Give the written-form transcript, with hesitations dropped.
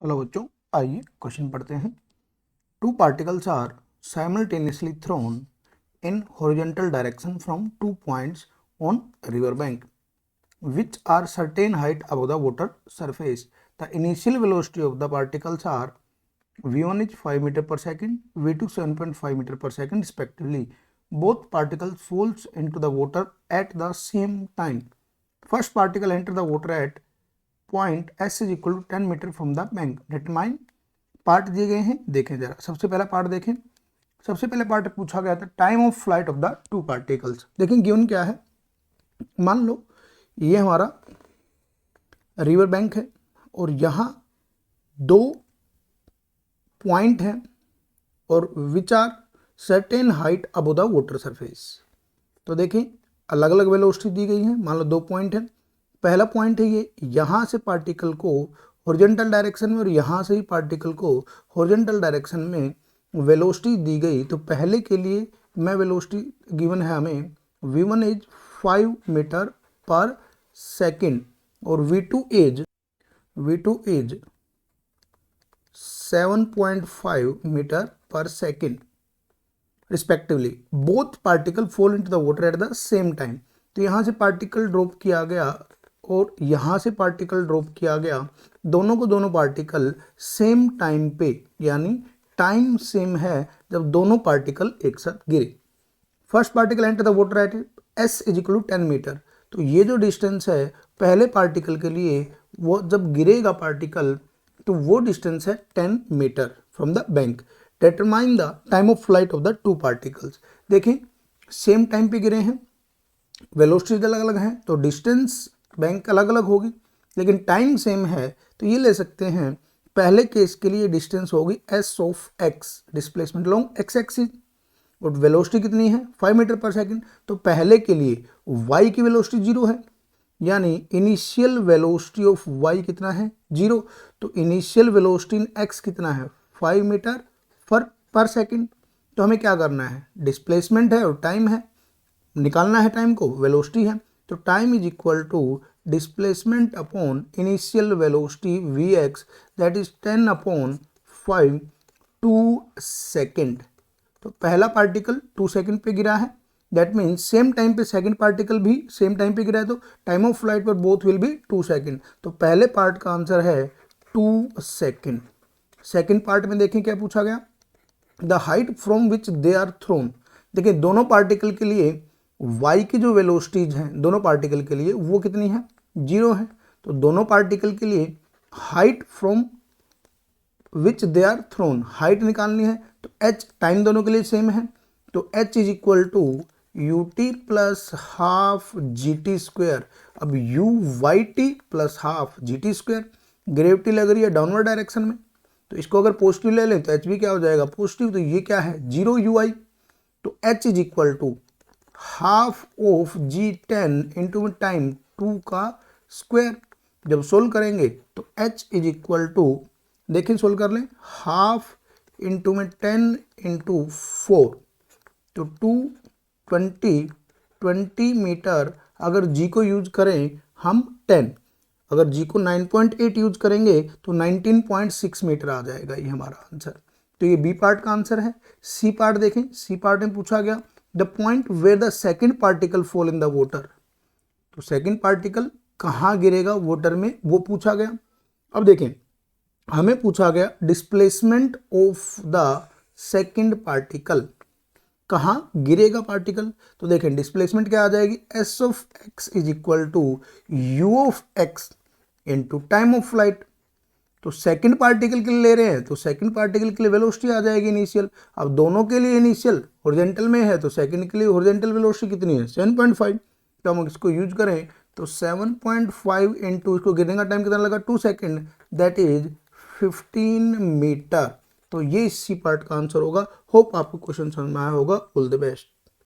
Hello बच्चों, आइए question पढ़ते हैं। Two particles are simultaneously thrown in horizontal direction from two points on river bank which are certain height above the water surface. The initial velocity of the particles are v1 is 5 meter per second, v2 7.5 meter per second respectively. Both particles falls into the water at the same time. First particle enter the water at point S is equal to 10 metre from the bank. Determine part दिए गए हैं, देखें जरा. सबसे पहला part देखें. सबसे पहले पार्ट पूछा गया था time of flight of the two particles. देखें गिवन क्या है. मान लो ये हमारा रिवर बैंक है और यहाँ दो पॉइंट हैं और which are certain height above the water surface. तो देखें अलग अलग वेलोसिटी दी गई है. मान लो दो पॉइंट है. पहला पॉइंट है ये, यहाँ से पार्टिकल को हॉरिजॉन्टल डायरेक्शन में और यहाँ से ही पार्टिकल को हॉरिजॉन्टल डायरेक्शन में वेलोसिटी दी गई. तो पहले के लिए मैं वेलोसिटी गिवन है हमें v1 इज 5 मीटर पर सेकेंड और v2 इज 7.5 मीटर पर second respectively. Both particle fall into the water at the same time. तो यहाँ से पार्टिकल ड्रॉप किया गया और यहाँ से पार्टिकल ड्रॉप किया गया. दोनों पार्टिकल सेम टाइम पे, यानी टाइम सेम है जब दोनों पार्टिकल एक साथ गिरे. First particle enter the water at s is equal to 10 metre. तो ये जो डिस्टेंस है पहले पार्टिकल के लिए, वो जब गिरेगा पार्टिकल तो वो डिस्टेंस है 10 metre from the bank. Determine the time of flight of the two particles. देखें सेम टाइम पे गिरे हैं, वेलोसिटी अलग अलग हैं, तो डिस्टेंस बैंक अलग अलग होगी, लेकिन टाइम सेम है. तो ये ले सकते हैं पहले केस के लिए डिस्टेंस होगी s of x, displacement long x axis, और वेलोसिटी कितनी है 5 मीटर पर सेकंड. तो पहले के लिए y की वेलोसिटी 0 है, यानी इनिशियल वेलोसिटी ऑफ y कितना है 0. तो इनिशियल वेलोसिटी इन x कितना है 5 मीटर पर सेकंड. तो हमें क्या करना है, डिस्प्लेसमेंट है और टाइम है, निकालना है टाइम को, वेलोसिटी है. तो time is equal to displacement upon initial velocity vx, that is 10 upon 5 2 second. तो पहला पार्टिकल 2 सेकेंड पे गिरा है, दैट मीन्स सेम टाइम पे सेकेंड पार्टिकल भी सेम टाइम पे गिरा है. तो टाइम ऑफ फ्लाइट पर बोथ विल बी 2 सेकेंड. तो पहले पार्ट का आंसर है 2 सेकेंड. सेकेंड पार्ट में देखें क्या पूछा गया, the height from which they are thrown. देखिए दोनों पार्टिकल के लिए y की जो वेलोसिटीज हैं दोनों पार्टिकल के लिए वो कितनी है 0 है. तो दोनों पार्टिकल के लिए height from which they are thrown, height निकालनी है. तो h टाइम दोनों के लिए सेम है, तो h is equal to ut plus half gt square. अब uyt plus half gt square. Gravity लग रही है डाउनवर्ड डायरेक्शन में, तो इसको अगर पॉजिटिव ले लें तो h भी क्या हो जाएगा पॉजिटिव. तो ये क्या है 0 ui. तो h is equal to half of g10 into time 2 का स्क्वायर. जब सोल्व करेंगे तो h इज इक्वल टू, देखिए सोल्व कर लें, हाफ इंटू में 10 इंटू 4, तो 20 मीटर. अगर g को यूज करें हम 10, अगर g को 9.8 यूज करेंगे तो 19.6 मीटर आ जाएगा ये हमारा आंसर. तो ये बी पार्ट का आंसर है. सी पार्ट देखें, सी पार्ट में पूछा गया the point where the second particle fall in the water. तो सेकेंड पार्टिकल कहाँ गिरेगा वाटर में वो पूछा गया. अब देखें हमें पूछा गया displacement of the second particle, कहाँ गिरेगा पार्टिकल. तो देखें डिस्प्लेसमेंट क्या आ जाएगी, s of x is equal to u of x into time of flight. तो सेकंड पार्टिकल के लिए ले रहे हैं तो सेकंड पार्टिकल के लिए वेलोसिटी आ जाएगी इनिशियल. अब दोनों के लिए इनिशियल हॉरिजॉन्टल में है, तो सेकंड के लिए हॉरिजॉन्टल वेलोसिटी कितनी है 7.5. तो हम इसको यूज करें तो 7.5 इंटू इसको गिरने का टाइम कितना लगा 2 सेकेंड, दैट इज 15 मीटर. तो ये इसी पार्ट का आंसर होगा. होप आपको क्वेश्चन समझ में आया होगा. All the best.